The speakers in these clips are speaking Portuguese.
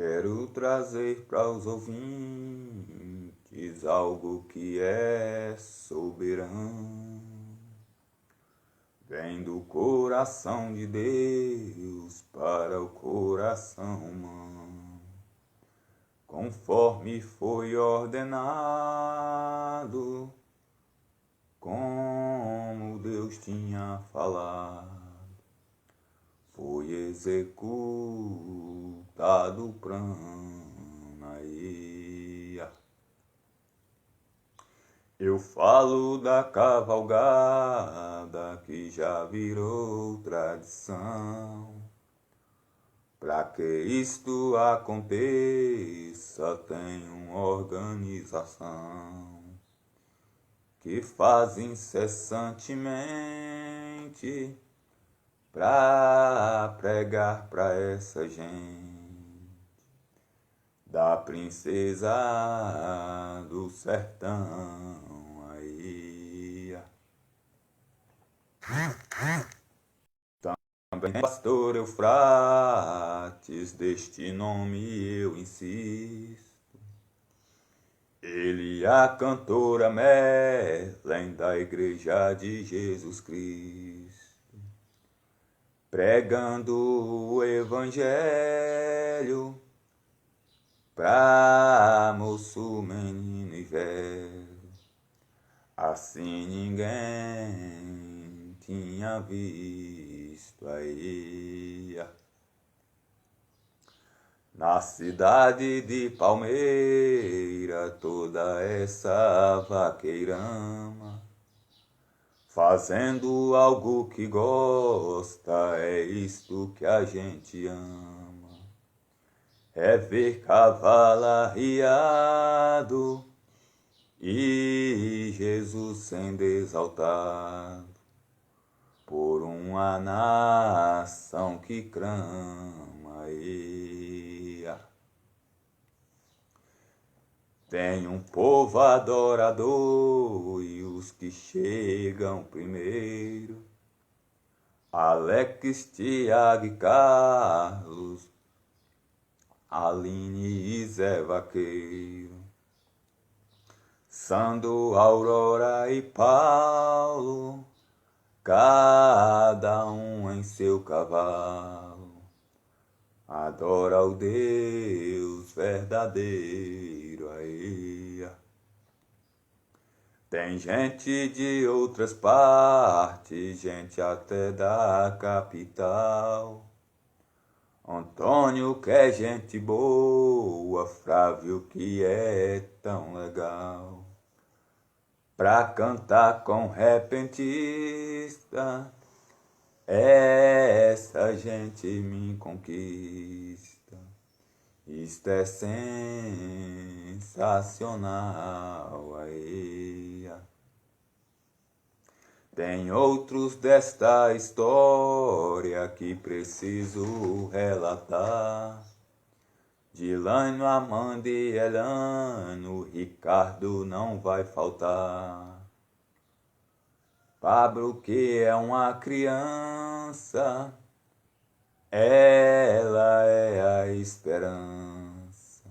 Quero trazer para os ouvintes algo que é soberano. Vem do coração de Deus para o coração humano, conforme foi ordenado, como Deus tinha falado. Foi executado o plano aí. Eu falo da cavalgada que já virou tradição. Para que isto aconteça, tem uma organização que faz incessantemente pra pregar pra essa gente da princesa do sertão aí. Também pastor Eufrates, deste nome eu insisto. Ele a cantora Merlin da Igreja de Jesus Cristo, pregando o evangelho pra moço, menino e velho. Assim ninguém tinha visto aí. Na cidade de Palmeira, toda essa vaqueirama, fazendo algo que gosta, é isto que a gente ama. É ver cavalo arriado e Jesus sendo exaltado por uma nação que clama aí. Tem um povo adorador e os que chegam primeiro, Alex, Tiago e Carlos, Aline e Zé Vaqueiro, Sandro, Aurora e Paulo, cada um em seu cavalo, adora o Deus verdadeiro aí. Tem gente de outras partes, gente até da capital. Antônio que é gente boa, Flávio que é tão legal, pra cantar com repentista, essa gente me conquista. Isto é sensacional aí. Tem outros desta história que preciso relatar. Dilânio, Amanda e Elano, Ricardo não vai faltar. Pablo que é uma criança, ela é a esperança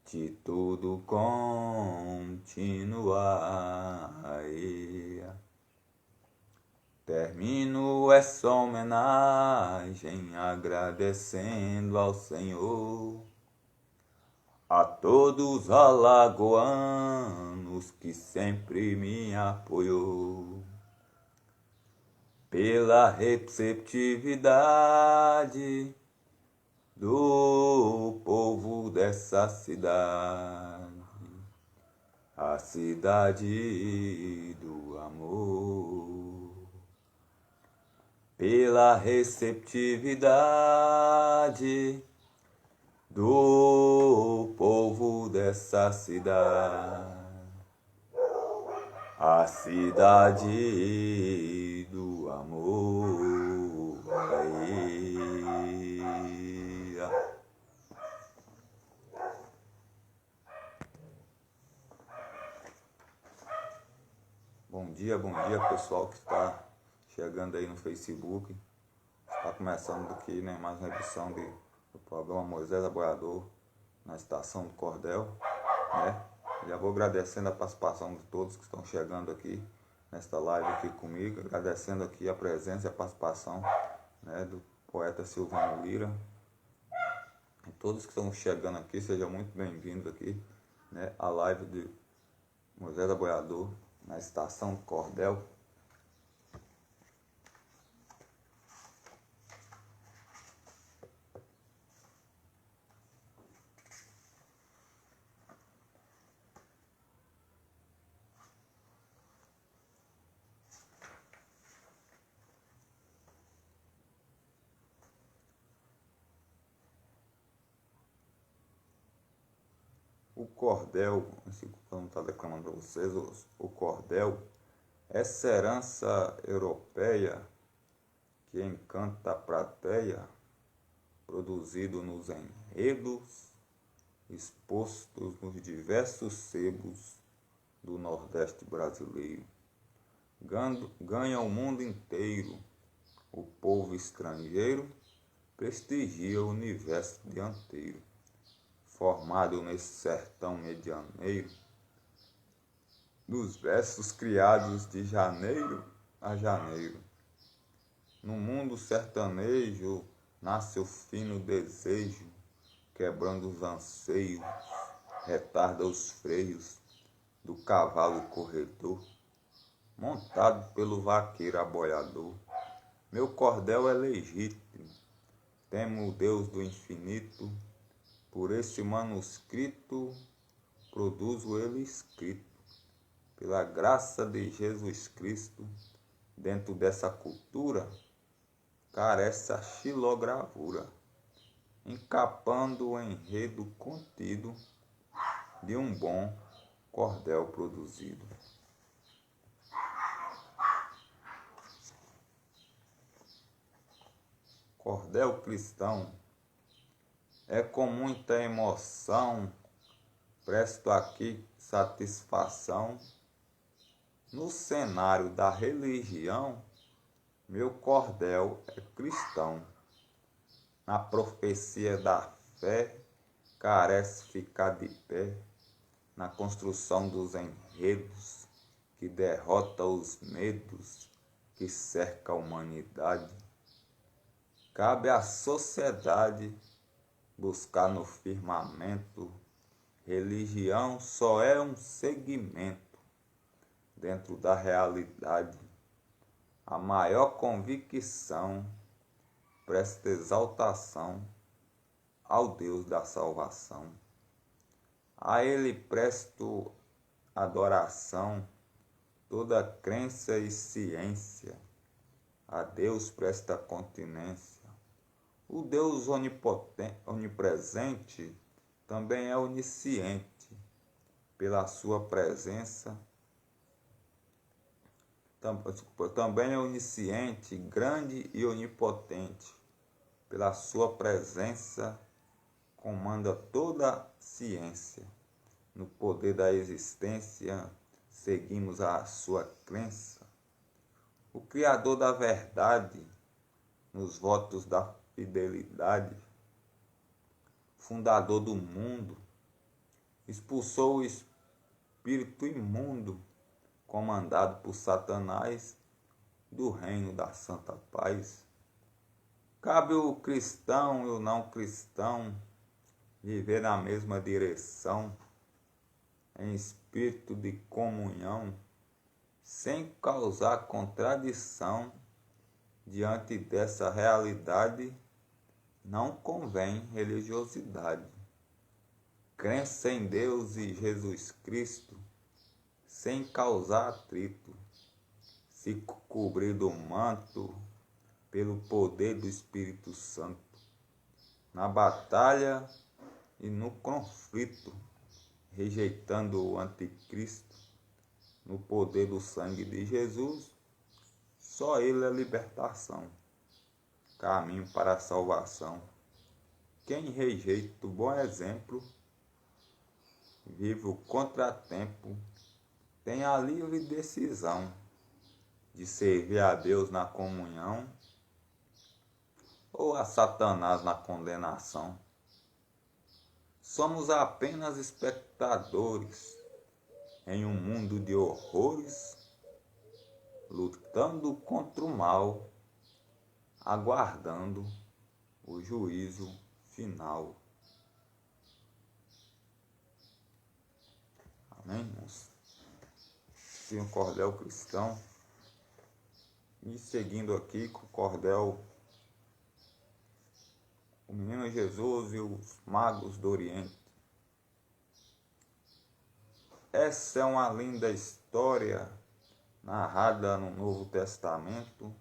de tudo continuar aí. Termino essa homenagem agradecendo ao Senhor, a todos os alagoanos que sempre me apoiou, pela receptividade do povo dessa cidade, a cidade do amor. Pela receptividade do povo dessa cidade, a cidade do amor aí. Bom dia pessoal que está chegando aí no Facebook. Está começando aqui, né, mais uma edição de do programa Moisés Aboiador na Estação do Cordel, né? Já vou agradecendo a participação de todos que estão chegando aqui nesta live aqui comigo, agradecendo aqui a presença e a participação, né, do poeta Silvano Lira. E todos que estão chegando aqui, sejam muito bem-vindos aqui, né, à live de Moisés Aboiador na Estação do Cordel. O cordel, assim como está declamando para vocês, o cordel, essa herança europeia que encanta a plateia, produzido nos enredos, expostos nos diversos sebos do Nordeste brasileiro. Ganha o mundo inteiro, o povo estrangeiro prestigia o universo dianteiro. Formado nesse sertão medianeiro, dos versos criados de janeiro a janeiro. No mundo sertanejo nasce o fino desejo, quebrando os anseios, retarda os freios do cavalo corredor, montado pelo vaqueiro aboiador. Meu cordel é legítimo, temo o Deus do infinito, por este manuscrito produzo ele escrito, pela graça de Jesus Cristo, dentro dessa cultura, carece a xilogravura, encapando o enredo contido de um bom cordel produzido. Cordel cristão é com muita emoção, presto aqui satisfação. No cenário da religião, meu cordel é cristão. Na profecia da fé, carece ficar de pé. Na construção dos enredos, que derrota os medos que cerca a humanidade. Cabe à sociedade buscar no firmamento, religião só é um segmento dentro da realidade. A maior convicção presta exaltação ao Deus da salvação. A Ele presto adoração, toda crença e ciência. A Deus presta continência. O Deus onipresente também é onisciente, pela sua presença. Também é onisciente, grande e onipotente, pela sua presença comanda toda a ciência. No poder da existência, seguimos a sua crença. O Criador da verdade, nos votos da fidelidade, fundador do mundo, expulsou o espírito imundo, comandado por Satanás, do reino da santa paz. Cabe o cristão e o não cristão viver na mesma direção, em espírito de comunhão, sem causar contradição. Diante dessa realidade, não convém religiosidade. Crença em Deus e Jesus Cristo, sem causar atrito, se cobrir do manto pelo poder do Espírito Santo, na batalha e no conflito, rejeitando o anticristo, no poder do sangue de Jesus, só Ele é libertação, caminho para a salvação. Quem rejeita o bom exemplo, vive o contratempo, tem a livre decisão de servir a Deus na comunhão, ou a Satanás na condenação. Somos apenas espectadores em um mundo de horrores, lutando contra o mal, aguardando o juízo final. Amém, irmãos? Tem um cordel cristão. E seguindo aqui com o cordel, o Menino Jesus e os Magos do Oriente. Essa é uma linda história narrada no Novo Testamento.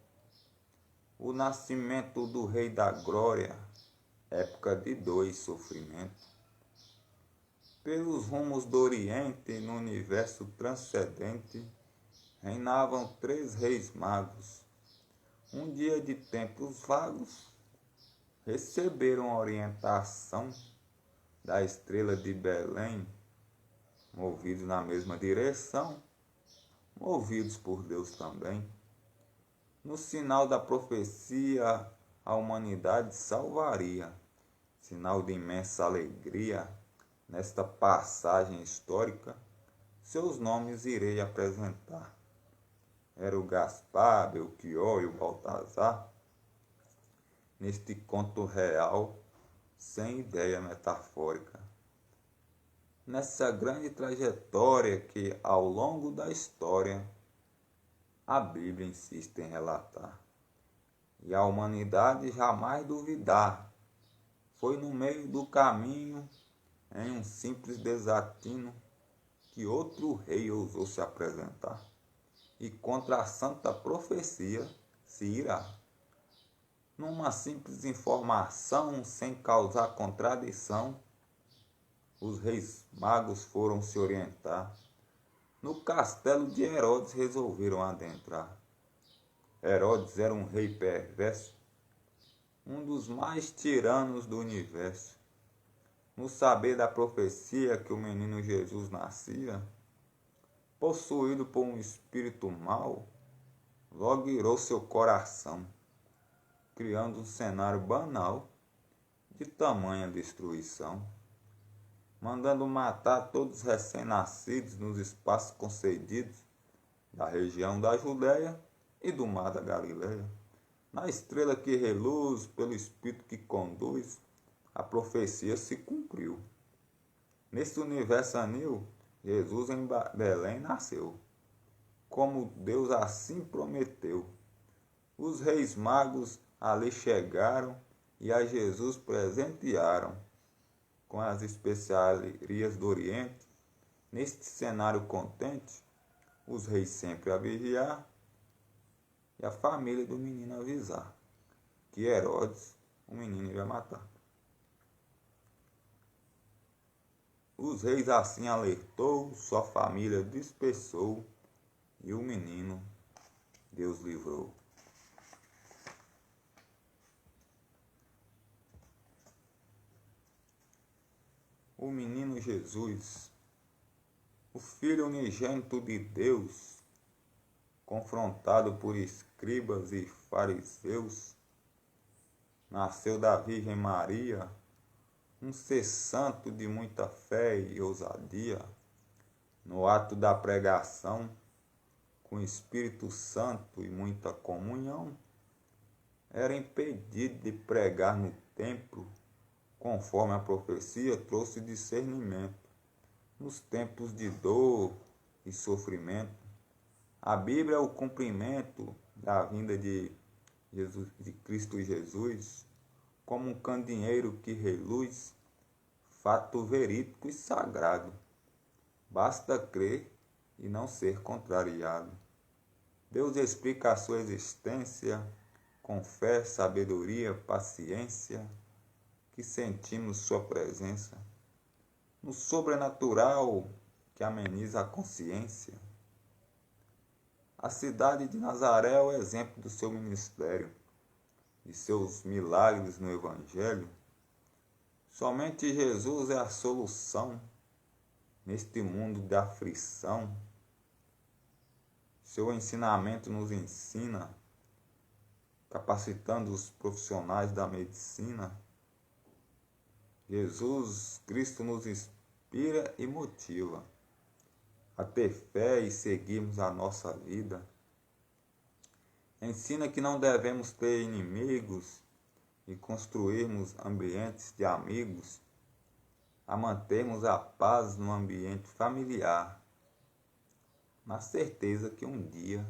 O nascimento do Rei da Glória, época de dor sofrimento. Pelos rumos do Oriente, no universo transcendente, reinavam 3 reis magos. Um dia de tempos vagos, receberam orientação da estrela de Belém, movidos na mesma direção, movidos por Deus também. No sinal da profecia, a humanidade salvaria, sinal de imensa alegria. Nesta passagem histórica, seus nomes irei apresentar. Era o Gaspar, Belchior e o Baltazar, neste conto real, sem ideia metafórica. Nessa grande trajetória que, ao longo da história, a Bíblia insiste em relatar. E a humanidade jamais duvidar, foi no meio do caminho, em um simples desatino, que outro rei ousou se apresentar, e contra a santa profecia se irá. Numa simples informação, sem causar contradição, os reis magos foram se orientar. No castelo de Herodes resolveram adentrar. Herodes era um rei perverso, um dos mais tiranos do universo. No saber da profecia que o menino Jesus nascia, possuído por um espírito mau, logo irou seu coração, criando um cenário banal de tamanha destruição, mandando matar todos os recém-nascidos nos espaços concedidos da região da Judéia e do mar da Galileia. Na estrela que reluz, pelo Espírito que conduz, a profecia se cumpriu. Neste universo anil, Jesus em Belém nasceu, como Deus assim prometeu. Os reis magos ali chegaram e a Jesus presentearam com as especiarias do Oriente. Neste cenário contente, os reis sempre a vigiar e a família do menino avisar que Herodes, o menino, iria matar. Os reis assim alertou, sua família dispersou e o menino Deus livrou. O menino Jesus, o Filho unigênito de Deus, confrontado por escribas e fariseus, nasceu da Virgem Maria, um ser santo de muita fé e ousadia. No ato da pregação, com o Espírito Santo e muita comunhão, era impedido de pregar no templo, conforme a profecia trouxe discernimento. Nos tempos de dor e sofrimento, a Bíblia é o cumprimento da vinda de Cristo Jesus, como um candeeiro que reluz, fato verídico e sagrado. Basta crer e não ser contrariado. Deus explica a sua existência com fé, sabedoria, paciência, que sentimos sua presença. No sobrenatural que ameniza a consciência. A cidade de Nazaré é o exemplo do seu ministério, de seus milagres no Evangelho. Somente Jesus é a solução neste mundo de aflição. Seu ensinamento nos ensina capacitando os profissionais da medicina. Jesus Cristo nos inspira e motiva a ter fé e seguirmos a nossa vida. Ensina que não devemos ter inimigos e construirmos ambientes de amigos, a mantermos a paz no ambiente familiar, na certeza que um dia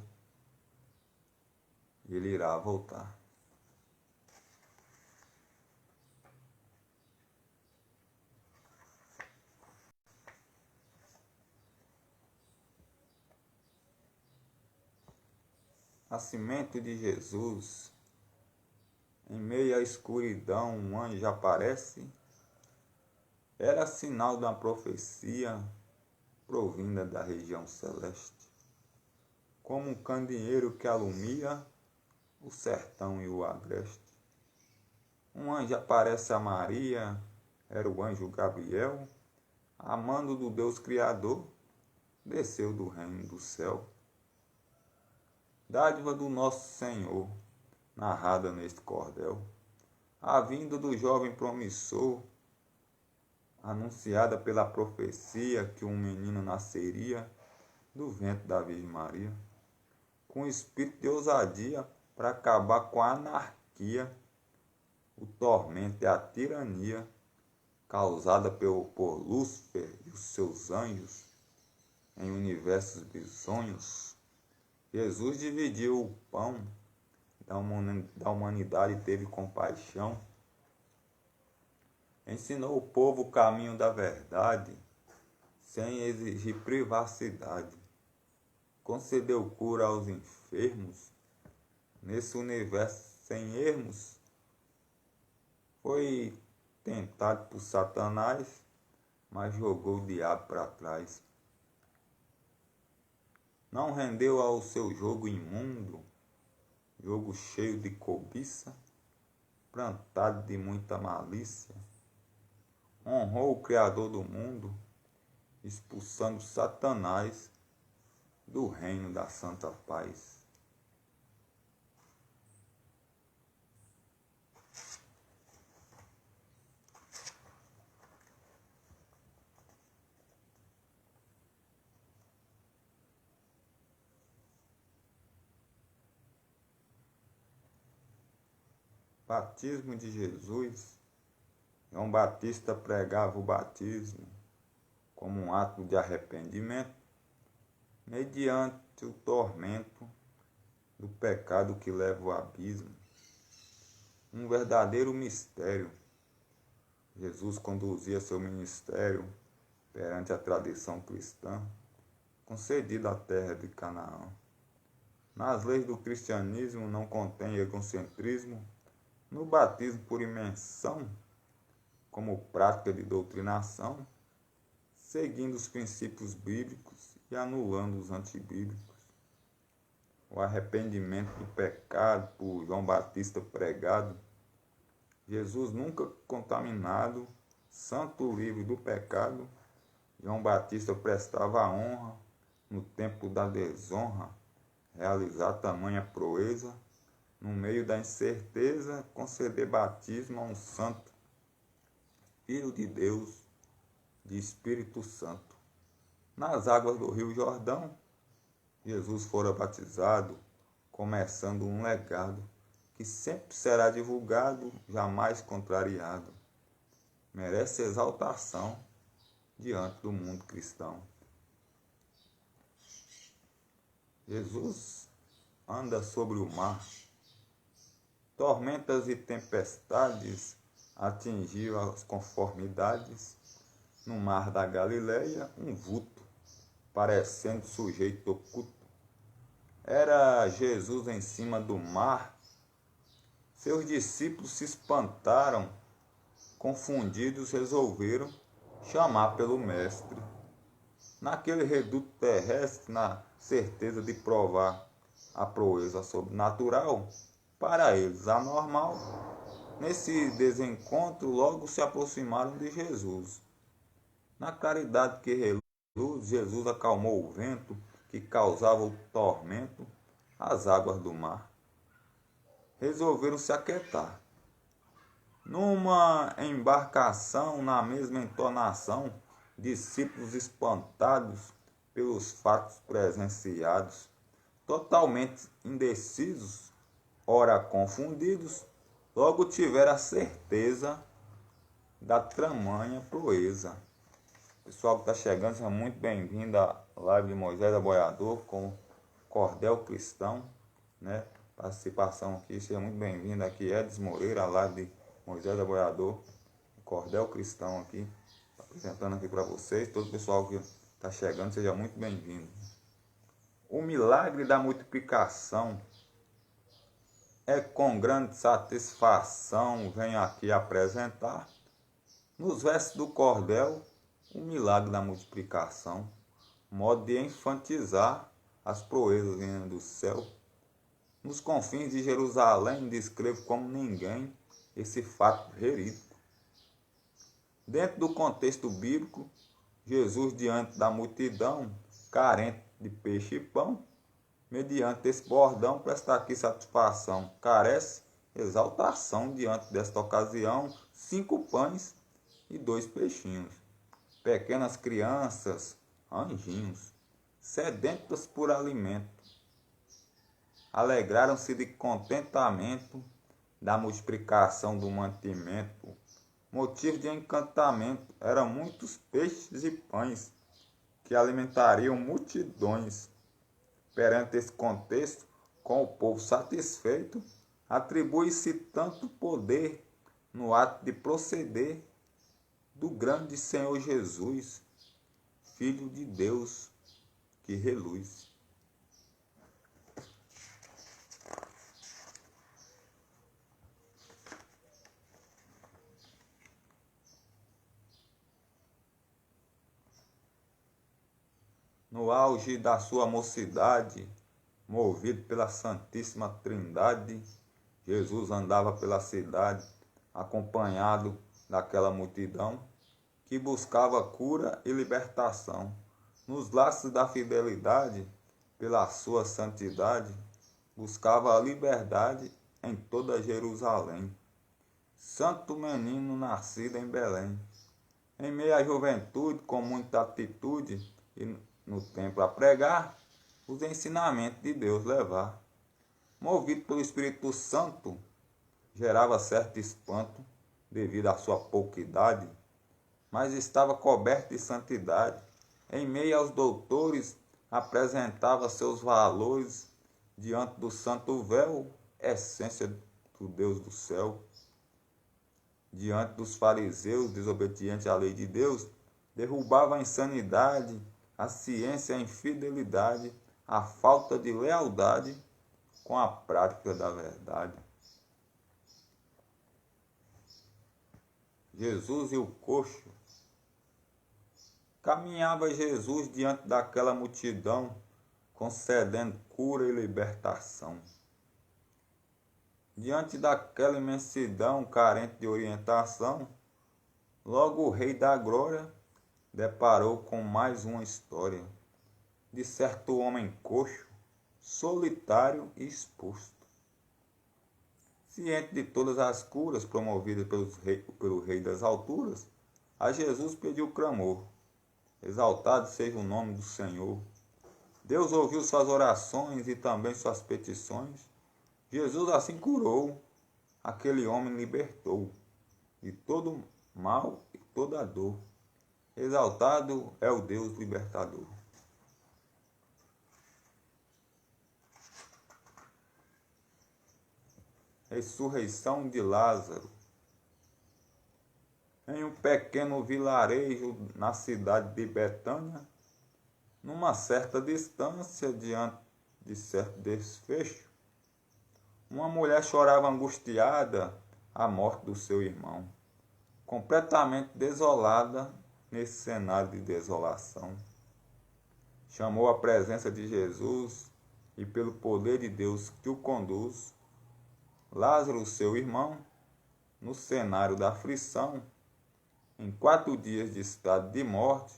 ele irá voltar. Nascimento de Jesus. Em meio à escuridão, um anjo aparece. Era sinal de uma profecia provinda da região celeste, como um candeeiro que alumia o sertão e o agreste. Um anjo aparece a Maria, era o anjo Gabriel, amando do Deus Criador, desceu do reino do céu. Dádiva do nosso Senhor, narrada neste cordel, a vinda do jovem promissor, anunciada pela profecia que um menino nasceria do ventre da Virgem Maria, com espírito de ousadia para acabar com a anarquia, o tormento e a tirania causada por Lúcifer e os seus anjos em universos bizonhos. Jesus dividiu o pão da humanidade e teve compaixão. Ensinou o povo o caminho da verdade, sem exigir privacidade. Concedeu cura aos enfermos. Nesse universo sem ermos, foi tentado por Satanás, mas jogou o diabo para trás. Não rendeu ao seu jogo imundo, jogo cheio de cobiça, plantado de muita malícia. Honrou o Criador do mundo, expulsando Satanás do reino da santa paz. Batismo de Jesus. João Batista pregava o batismo como um ato de arrependimento, mediante o tormento do pecado que leva ao abismo. Um verdadeiro mistério. Jesus conduzia seu ministério perante a tradição cristã, concedida à terra de Canaã. Nas leis do cristianismo não contém egocentrismo. No batismo por imersão, como prática de doutrinação, seguindo os princípios bíblicos e anulando os antibíblicos. O arrependimento do pecado por João Batista pregado, Jesus nunca contaminado, santo livre do pecado, João Batista prestava a honra no tempo da desonra, realizar tamanha proeza, no meio da incerteza, conceder batismo a um santo, Filho de Deus, de Espírito Santo. Nas águas do Rio Jordão, Jesus fora batizado, começando um legado que sempre será divulgado, jamais contrariado. Merece exaltação diante do mundo cristão. Jesus anda sobre o mar. Tormentas e tempestades atingiram as conformidades. No mar da Galileia, um vulto, parecendo sujeito oculto. Era Jesus em cima do mar. Seus discípulos se espantaram, confundidos, resolveram chamar pelo Mestre. Naquele reduto terrestre, na certeza de provar a proeza sobrenatural, para eles anormal, nesse desencontro logo se aproximaram de Jesus. Na claridade que reluz, Jesus acalmou o vento que causava o tormento às águas do mar. resolveram se aquietar. Numa embarcação, na mesma entonação, discípulos espantados pelos fatos presenciados, totalmente indecisos, ora confundidos, logo tiveram a certeza da tamanha proeza. Pessoal que está chegando, seja muito bem-vindo à live de Moisés Aboiador com Cordel Cristão, né? Participação aqui, seja muito bem-vindo aqui, Edson Moreira, a live de Moisés Aboiador, Cordel Cristão aqui, apresentando aqui para vocês. Todo o pessoal que está chegando, seja muito bem-vindo. O milagre da multiplicação é com grande satisfação, venho aqui apresentar, nos versos do Cordel, o milagre da multiplicação, modo de enfatizar as proezas vindas do céu. Nos confins de Jerusalém, descrevo como ninguém esse fato verídico. Dentro do contexto bíblico, Jesus, diante da multidão, carente de peixe e pão, mediante esse bordão, presta aqui satisfação, carece exaltação diante desta ocasião, 5 pães e 2 peixinhos. Pequenas crianças, anjinhos, sedentas por alimento, alegraram-se de contentamento da multiplicação do mantimento. Motivo de encantamento eram muitos peixes e pães que alimentariam multidões. Perante esse contexto, com o povo satisfeito, atribui-se tanto poder no ato de proceder do grande Senhor Jesus, Filho de Deus, que reluz. No auge da sua mocidade, movido pela Santíssima Trindade, Jesus andava pela cidade, acompanhado daquela multidão que buscava cura e libertação. Nos laços da fidelidade, pela sua santidade, buscava a liberdade em toda Jerusalém. Santo menino nascido em Belém, em meio à juventude, com muita atitude e no templo a pregar, os ensinamentos de Deus levar. Movido pelo Espírito Santo, gerava certo espanto devido à sua pouca idade, mas estava coberto de santidade. Em meio aos doutores, apresentava seus valores diante do santo véu, essência do Deus do céu. Diante dos fariseus, desobedientes à lei de Deus, derrubava a insanidade, a ciência, a infidelidade, a falta de lealdade com a prática da verdade. Jesus e o coxo. Caminhava Jesus diante daquela multidão, concedendo cura e libertação. Diante daquela imensidão carente de orientação, logo o Rei da Glória deparou com mais uma história de certo homem coxo, solitário e exposto. Ciente de todas as curas promovidas pelo Rei das Alturas, a Jesus pediu clamor: exaltado seja o nome do Senhor. Deus ouviu suas orações e também suas petições. Jesus assim curou, aquele homem libertou de todo mal e toda dor. Exaltado é o Deus libertador. Ressurreição de Lázaro. Em um pequeno vilarejo na cidade de Betânia, numa certa distância diante de certo desfecho, uma mulher chorava angustiada a morte do seu irmão, completamente desolada nesse cenário de desolação. Chamou a presença de Jesus e, pelo poder de Deus que o conduz, Lázaro, seu irmão, no cenário da aflição, em 4 dias de estado de morte,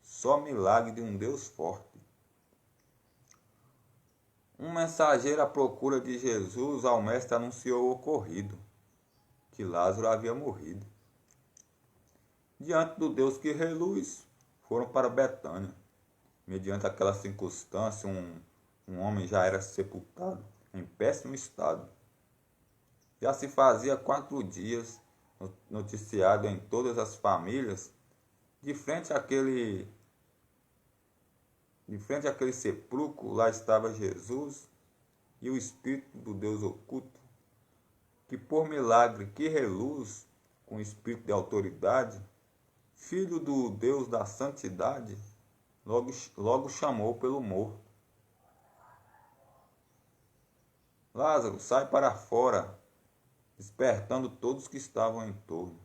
só milagre de um Deus forte. Um mensageiro à procura de Jesus ao mestre anunciou o ocorrido, que Lázaro havia morrido. Diante do Deus que reluz, foram para Betânia. Mediante aquela circunstância, um homem já era sepultado, em péssimo estado. Já se fazia 4 dias, noticiado em todas as famílias, de frente àquele sepulcro, lá estava Jesus e o Espírito do Deus oculto, que por milagre que reluz, com espírito de autoridade, Filho do Deus da santidade, logo chamou pelo morto. Lázaro, sai para fora, despertando todos que estavam em torno.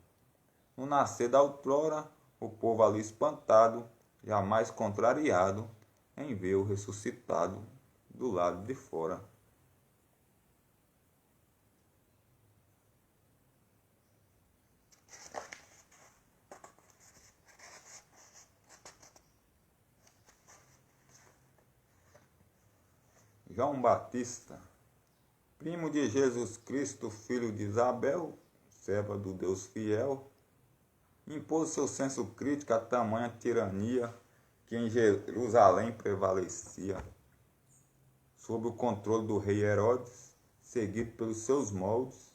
No nascer da outrora, o povo ali espantado, jamais contrariado, em ver o ressuscitado do lado de fora. João Batista, primo de Jesus Cristo, filho de Isabel, serva do Deus fiel, impôs seu senso crítico a tamanha tirania que em Jerusalém prevalecia. Sob o controle do rei Herodes, seguido pelos seus moldes,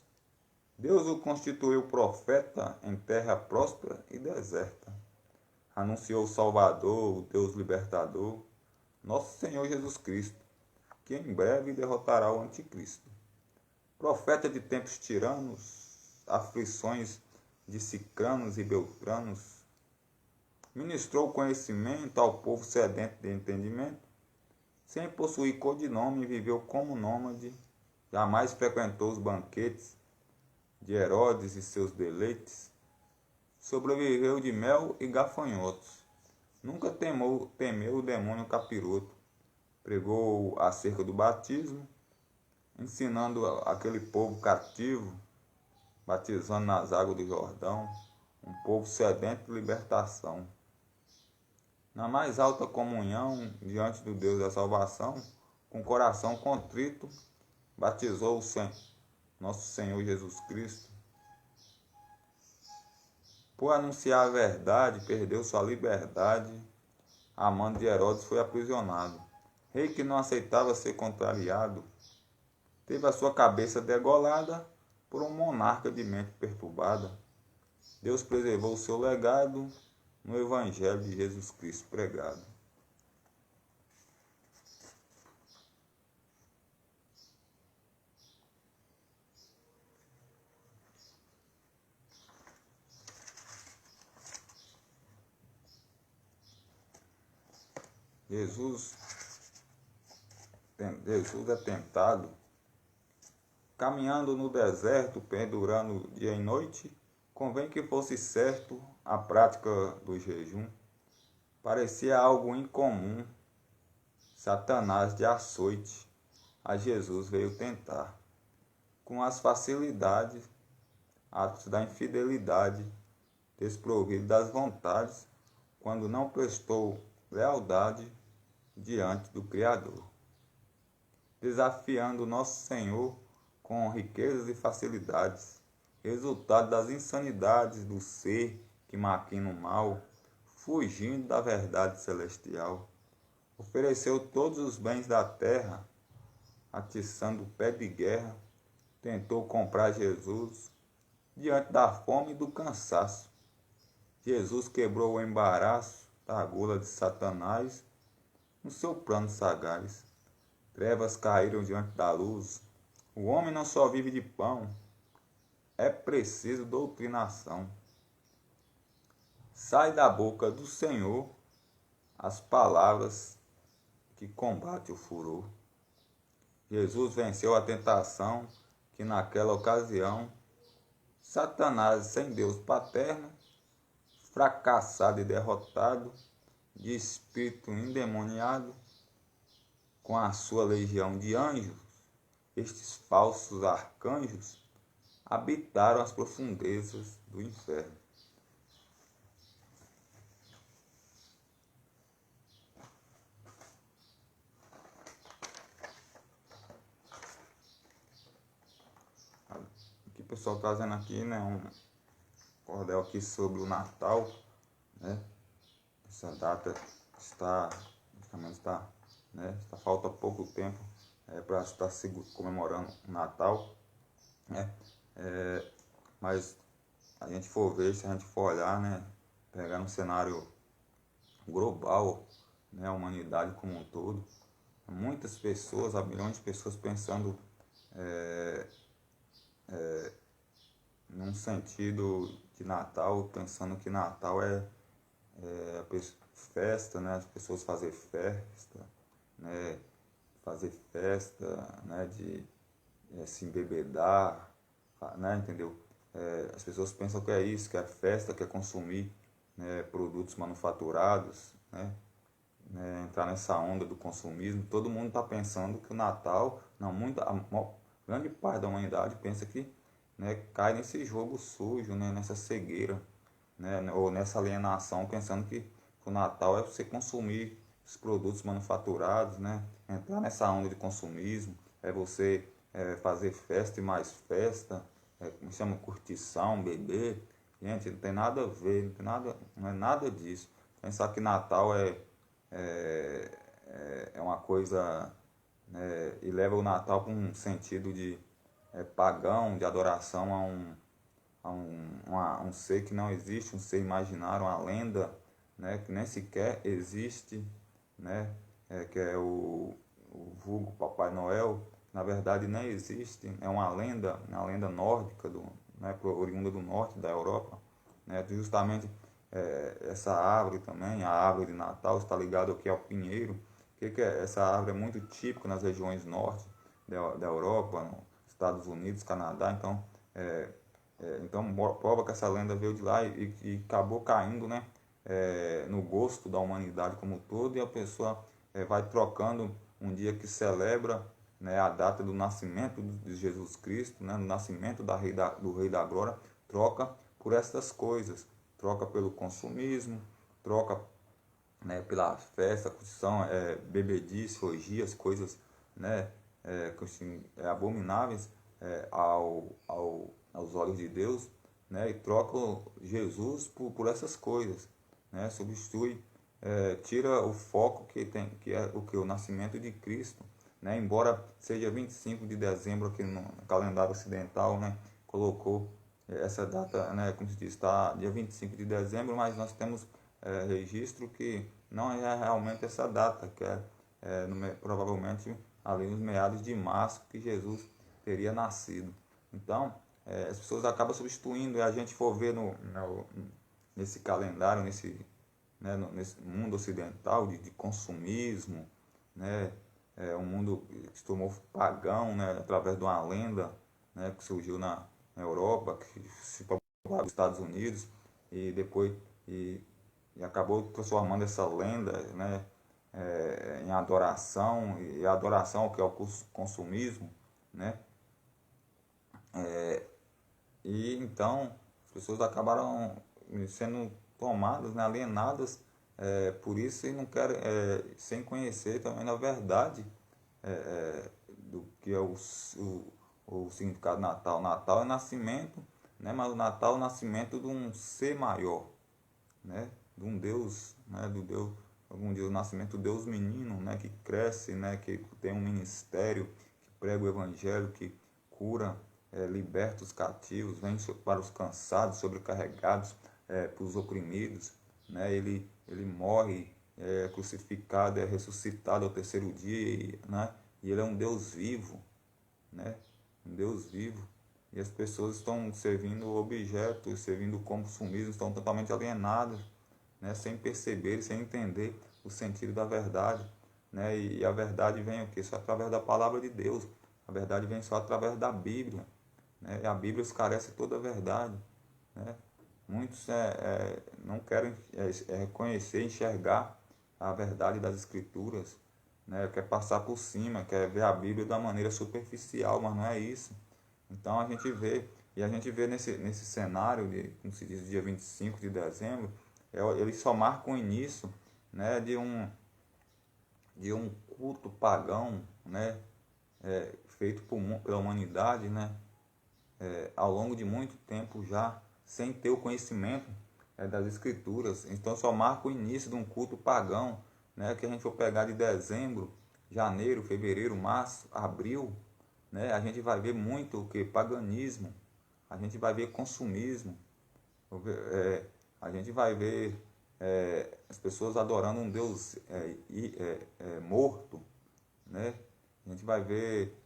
Deus o constituiu profeta em terra próspera e deserta. Anunciou o Salvador, o Deus libertador, nosso Senhor Jesus Cristo, que em breve derrotará o anticristo. Profeta de tempos tiranos, aflições de cicranos e beltranos, ministrou conhecimento ao povo sedento de entendimento, sem possuir codinome, viveu como nômade, jamais frequentou os banquetes de Herodes e seus deleites, sobreviveu de mel e gafanhotos, nunca temeu o demônio capiroto, pregou acerca do batismo, ensinando aquele povo cativo, batizando nas águas do Jordão, um povo sedento de libertação. Na mais alta comunhão, diante do Deus da salvação, com coração contrito, batizou nosso Senhor Jesus Cristo. Por anunciar a verdade, perdeu sua liberdade, a mão de Herodes foi aprisionado. Rei que não aceitava ser contrariado, teve a sua cabeça degolada por um monarca de mente perturbada. Deus preservou o seu legado no Evangelho de Jesus Cristo pregado. Jesus é tentado, caminhando no deserto, pendurando dia e noite, convém que fosse certo a prática do jejum. Parecia algo incomum, Satanás de açoite a Jesus veio tentar, com as facilidades, atos da infidelidade, desprovido das vontades, quando não prestou lealdade diante do Criador, desafiando nosso Senhor com riquezas e facilidades, resultado das insanidades do ser que maquina o mal, fugindo da verdade celestial. Ofereceu todos os bens da terra, atiçando o pé de guerra, tentou comprar Jesus diante da fome e do cansaço. Jesus quebrou o embaraço da gula de Satanás no seu plano sagaz. Trevas caíram diante da luz. O homem não só vive de pão, é preciso doutrinação. Sai da boca do Senhor as palavras que combatem o furor. Jesus venceu a tentação que naquela ocasião Satanás, sem Deus paterno, fracassado e derrotado, de espírito endemoniado, com a sua legião de anjos, estes falsos arcanjos habitaram as profundezas do inferno. pessoal, trazendo aqui, né, um cordel aqui sobre o Natal, né? Essa data está, praticamente está, né? Falta pouco tempo para estar comemorando o Natal, né? Mas a gente for ver, se a gente for olhar, né, pegar um cenário global, né, a humanidade como um todo, muitas pessoas, há milhões de pessoas pensando num sentido de Natal, pensando que Natal é festa, né, as pessoas fazer festa, né, fazer festa, né, de se embebedar, né, entendeu? As pessoas pensam que é isso, que é festa, que é consumir, né, produtos manufaturados, né, entrar nessa onda do consumismo. Todo mundo está pensando que o Natal, não, grande parte da humanidade pensa que, né, cai nesse jogo sujo, né, nessa cegueira, né, ou nessa alienação, pensando que o Natal é você consumir os produtos manufaturados, né, entrar nessa onda de consumismo, é você fazer festa e mais festa, como chama, curtição, beber. Gente, não tem nada a ver, não tem nada, não é nada disso. Pensar que Natal é, é uma coisa, né, e leva o Natal para um sentido de pagão, de adoração a um ser que não existe, um ser imaginário, uma lenda, né, que nem sequer existe, né, que é o vulgo Papai Noel. Na verdade nem existe, é uma lenda nórdica, né, oriunda do norte da Europa, né, justamente essa árvore também, a árvore de Natal, está ligada aqui ao pinheiro. O que é? Essa árvore é muito típica nas regiões norte da Europa, nos Estados Unidos, Canadá. Então, então prova que essa lenda veio de lá e acabou caindo, né, no gosto da humanidade como um todo, e a pessoa vai trocando um dia que celebra, né, a data do nascimento de Jesus Cristo, né, do nascimento do Rei da Glória, troca por essas coisas, troca pelo consumismo, troca, né, pela festa, curtição, bebedice, orgias, coisas, né, assim, abomináveis aos olhos de Deus, né, e troca Jesus por essas coisas, né, substitui, tira o foco que é o que? O nascimento de Cristo, né, embora seja 25 de dezembro aqui no calendário ocidental, né, colocou essa data, né, como se diz, está dia 25 de dezembro, mas nós temos registro que não é realmente essa data, que provavelmente ali nos meados de março que Jesus teria nascido. Então, as pessoas acabam substituindo, e a gente for ver nesse calendário, nesse mundo ocidental de consumismo, né, um mundo que se tornou pagão, né, através de uma lenda, né, que surgiu na Europa, que se propagou nos Estados Unidos, e depois e acabou transformando essa lenda, né, em adoração, e a adoração que é o consumismo, né, e então as pessoas acabaram sendo tomadas, né, alienadas por isso, e não querem, sem conhecer também na verdade do que é o significado do Natal. Natal é nascimento, né, mas o Natal é o nascimento de um ser maior, né, de um Deus, né, do Deus, algum dia o nascimento do Deus menino, né, que cresce, né, que tem um ministério, que prega o evangelho, que cura, liberta os cativos, vem para os cansados, sobrecarregados, para os oprimidos, né, ele morre, é crucificado, é ressuscitado ao terceiro dia, né, e ele é um Deus vivo, né, um Deus vivo. E as pessoas estão servindo objetos, servindo consumismo, estão totalmente alienadas, né, sem perceber, sem entender o sentido da verdade, né, e a verdade vem o quê? Só através da palavra de Deus. A verdade vem só através da Bíblia, né, e a Bíblia esclarece toda a verdade, né. Muitos não querem reconhecer, enxergar a verdade das Escrituras, né, quer passar por cima, quer ver a Bíblia de uma maneira superficial, mas não é isso. Então a gente vê nesse cenário, como se diz, dia 25 de dezembro, ele só marca o início, né, de um culto pagão, né, feito pela humanidade, né, ao longo de muito tempo já sem ter o conhecimento das escrituras. Então só marca o início de um culto pagão, né, que a gente for pegar de dezembro, janeiro, fevereiro, março, abril, né, a gente vai ver muito o que? Paganismo, a gente vai ver consumismo, a gente vai ver as pessoas adorando um Deus morto, né? A gente vai ver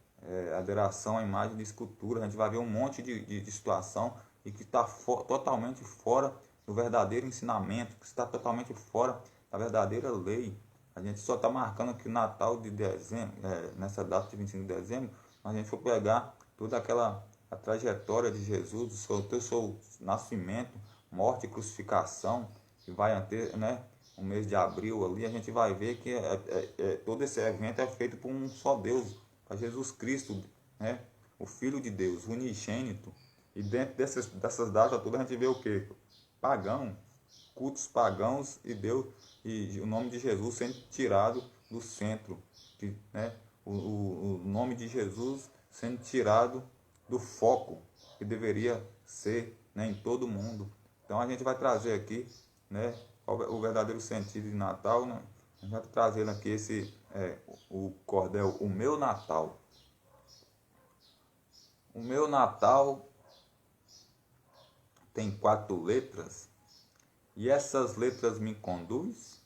adoração à imagem de escultura, a gente vai ver um monte de situação e que está totalmente fora do verdadeiro ensinamento, que está totalmente fora da verdadeira lei. A gente só está marcando que o Natal de dezembro, nessa data de 25 de dezembro, a gente for pegar toda a trajetória de Jesus, o seu nascimento, morte e crucificação, que vai ter, né, o mês de abril ali, a gente vai ver que todo esse evento é feito por um só Deus, para Jesus Cristo, né, o Filho de Deus, o unigênito. E dentro dessas datas todas a gente vê o que? Pagão, cultos pagãos e Deus e o nome de Jesus sendo tirado do centro, né? O nome de Jesus sendo tirado do foco que deveria ser, né, em todo mundo. Então a gente vai trazer aqui, né, o verdadeiro sentido de Natal, né? A gente vai trazendo aqui o cordel, o meu Natal. O meu Natal tem 4 letras e essas letras me conduz,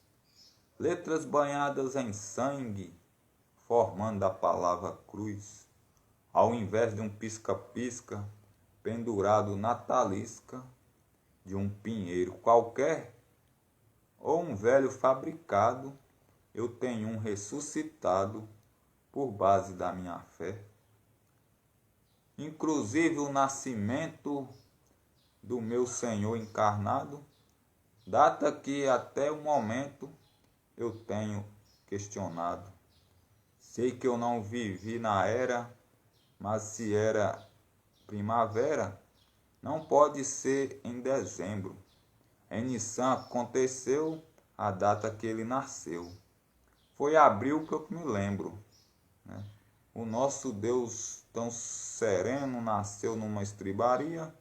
letras banhadas em sangue, formando a palavra cruz, ao invés de um pisca-pisca pendurado na talisca de um pinheiro qualquer, ou um velho fabricado, eu tenho um ressuscitado por base da minha fé. Inclusive o nascimento do meu Senhor encarnado, data que até o momento eu tenho questionado. Sei que eu não vivi na era, mas se era primavera, não pode ser em dezembro. Em Nissan aconteceu a data que ele nasceu. Foi abril que eu me lembro, né? O nosso Deus tão sereno nasceu numa estribaria,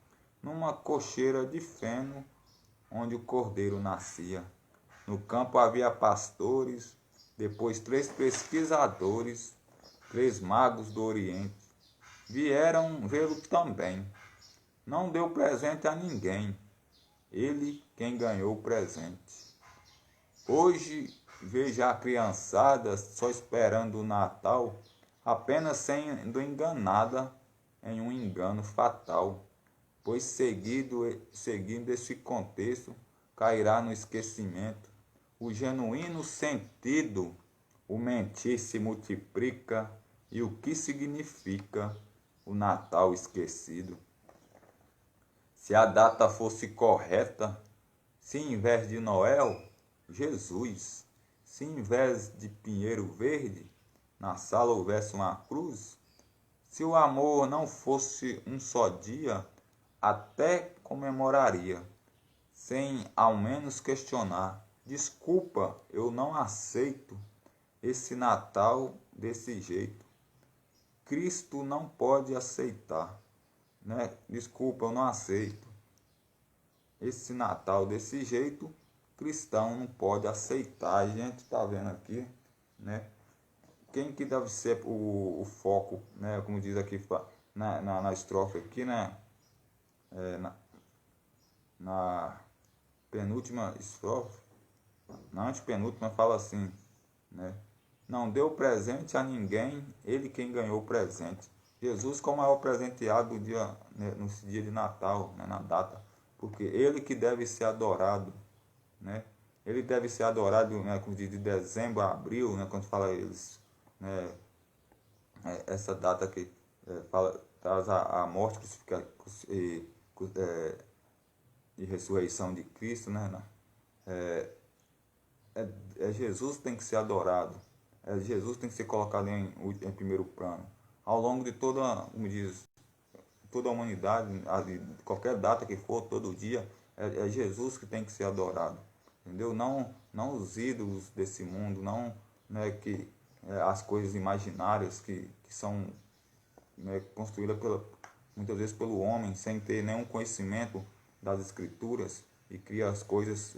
numa cocheira de feno, onde o cordeiro nascia. No campo havia pastores, depois 3 pesquisadores, 3 magos do Oriente. Vieram vê-lo também. Não deu presente a ninguém, ele quem ganhou o presente. Hoje veja a criançada só esperando o Natal, apenas sendo enganada em um engano fatal, pois seguindo esse contexto, cairá no esquecimento. O genuíno sentido, o mentir se multiplica e o que significa o Natal esquecido. Se a data fosse correta, se em vez de Noel, Jesus, se em vez de pinheiro verde, na sala houvesse uma cruz, se o amor não fosse um só dia, até comemoraria, sem ao menos questionar. Desculpa, eu não aceito esse Natal desse jeito. Cristo não pode aceitar, né? Desculpa, eu não aceito esse Natal desse jeito. Cristão não pode aceitar. A gente está vendo aqui, né? Quem que deve ser o foco, né? Como diz aqui na estrofe aqui, né? Na penúltima estrofe, na antepenúltima fala assim, né? Não deu presente a ninguém, ele quem ganhou o presente. Jesus como é o presenteado do dia, né, no dia de Natal, né, na data, porque ele que deve ser adorado, né? Ele deve ser adorado, né, como diz, de dezembro a abril, né, quando fala eles, né, essa data que fala, traz a morte e ressurreição de Cristo, né? Jesus tem que ser adorado. Jesus tem que ser colocado em primeiro plano. Ao longo de toda, como diz, toda a humanidade, qualquer data que for, todo dia, é Jesus que tem que ser adorado. Entendeu? Não os ídolos desse mundo, não, né, as coisas imaginárias que são, né, construídas muitas vezes pelo homem, sem ter nenhum conhecimento das escrituras, e cria as coisas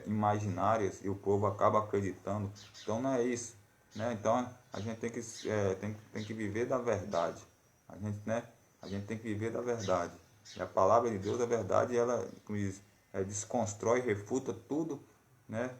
imaginárias e o povo acaba acreditando. Então não é isso, né? Então a gente tem que viver da verdade. A gente tem que viver da verdade. E a palavra de Deus, a verdade, ela desconstrói, refuta tudo, né,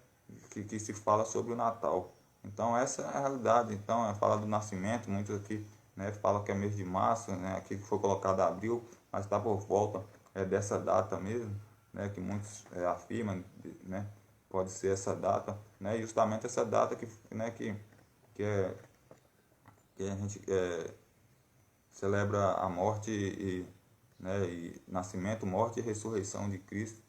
que se fala sobre o Natal. Então essa é a realidade. Então fala do nascimento, muitos aqui, né, falam que é mês de março, né, aqui foi colocado abril, mas está por volta dessa data mesmo, né, que muitos afirmam, né, pode ser essa data, né, justamente essa data né, que, é, que a gente celebra a morte né, e nascimento, morte e ressurreição de Cristo,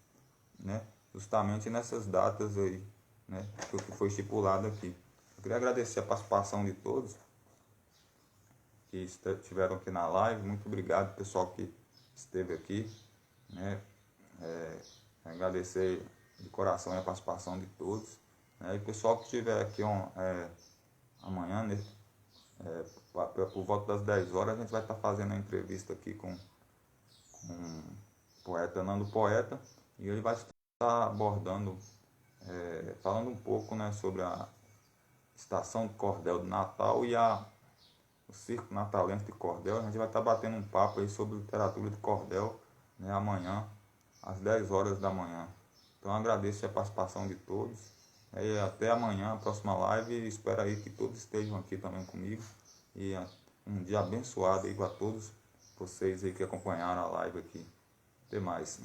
né, justamente nessas datas aí, né, que foi estipulado aqui. Eu queria agradecer a participação de todos que estiveram aqui na live. Muito obrigado, pessoal que esteve aqui, né? Agradecer de coração a participação de todos, né? E o pessoal que estiver aqui amanhã, né? Por volta das 10 horas, a gente vai estar fazendo uma entrevista aqui com o poeta Nando Poeta, e ele vai estar abordando, falando um pouco, né, sobre a estação de cordel do Natal e o Circo Natalense de Cordel. A gente vai estar batendo um papo aí sobre literatura de cordel, né, amanhã, às 10 horas da manhã. Então agradeço a participação de todos. E até amanhã, a próxima live. Espero aí que todos estejam aqui também comigo. E um dia abençoado aí para todos vocês aí que acompanharam a live aqui. Até mais.